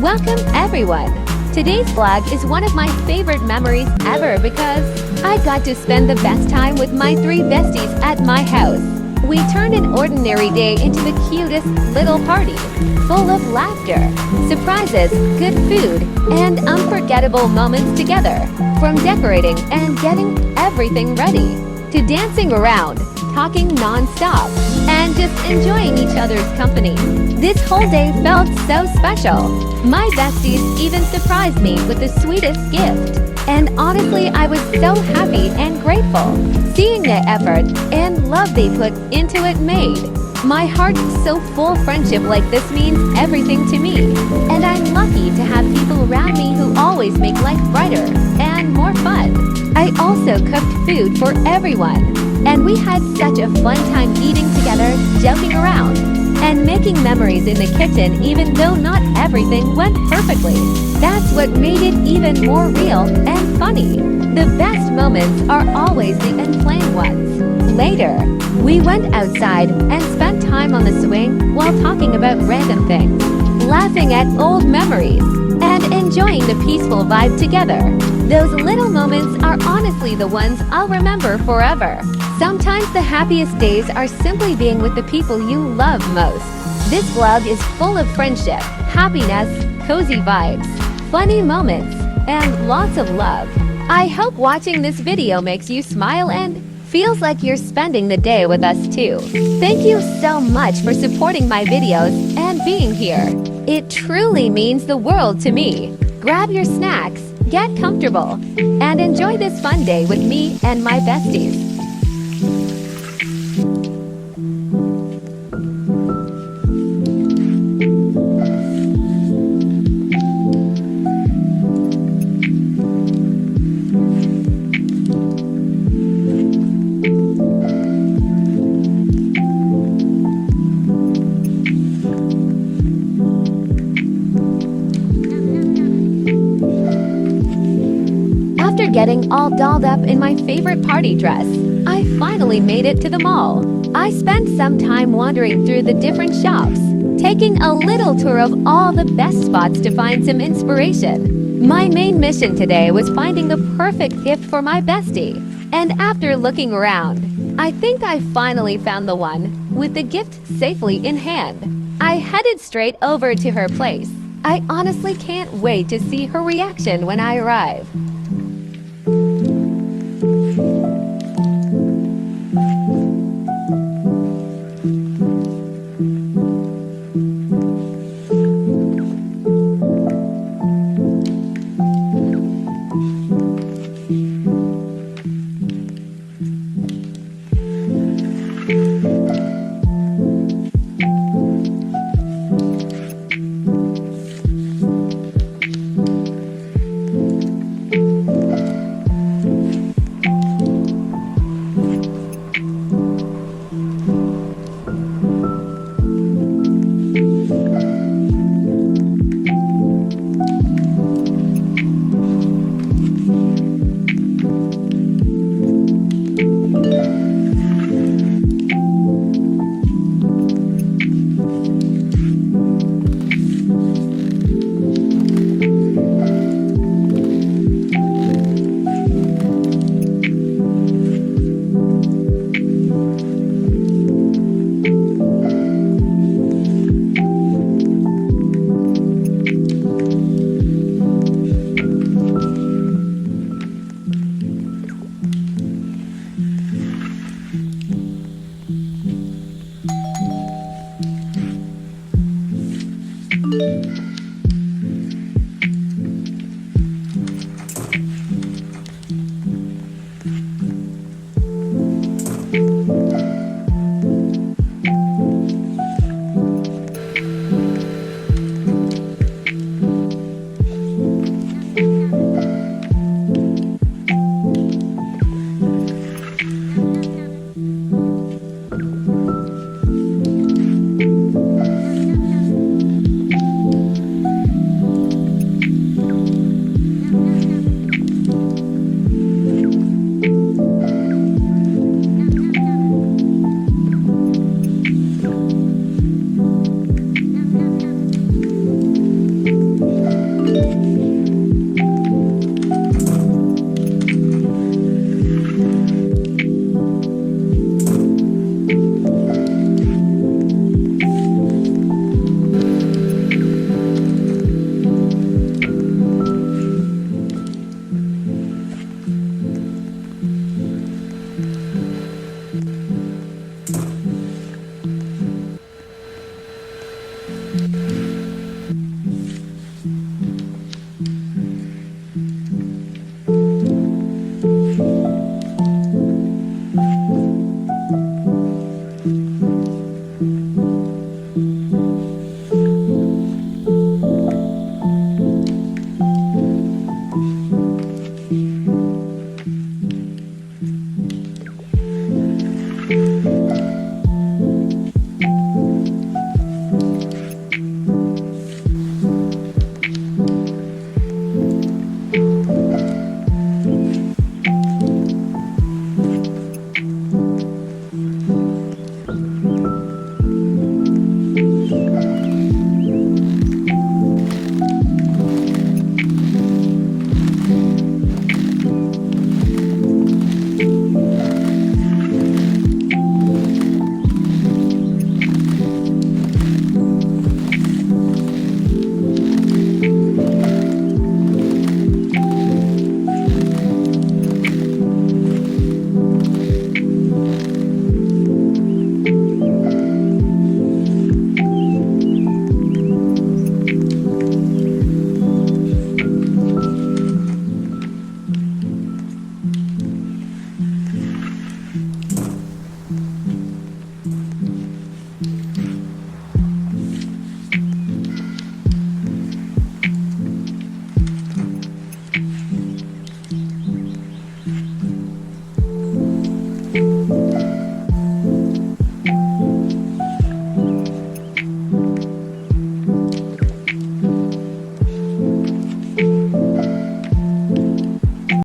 Welcome everyone! Today's vlog is one of my favorite memories ever because I got to spend the best time with my 3 besties at my house. We turned an ordinary day into the cutest little party, full of laughter, surprises, good food, and unforgettable moments together. From decorating and getting everything ready, to dancing around, talking non-stop, and just enjoying each other's company. This whole day felt so special. My besties even surprised me with the sweetest gift. And honestly, I was so happy and grateful. Seeing the effort and love they put into it made my heart so full. Friendship like this means everything to me. And I'm lucky to have people around me who always make life brighter and more fun. I also cooked food for everyone. And we had such a fun time eating together, joking around, and making memories in the kitchen even though not everything went perfectly. That's what made it even more real and funny. The best moments are always the unplanned ones. Later, we went outside and spent time on the swing while talking about random things, laughing at old memories, and enjoying the peaceful vibe together. Those little moments are honestly the ones I'll remember forever. Sometimes the happiest days are simply being with the people you love most. This vlog is full of friendship, happiness, cozy vibes, funny moments, and lots of love. I hope watching this video makes you smile and feels like you're spending the day with us too. Thank you so much for supporting my videos and being here. It truly means the world to me. Grab your snacks, get comfortable, and enjoy this fun day with me and my besties. After getting all dolled up in my favorite party dress, I finally made it to the mall. I spent some time wandering through the different shops, taking a little tour of all the best spots to find some inspiration. My main mission today was finding the perfect gift for my bestie. And after looking around, I think I finally found the one with the gift safely in hand. I headed straight over to her place. I honestly can't wait to see her reaction when I arrive.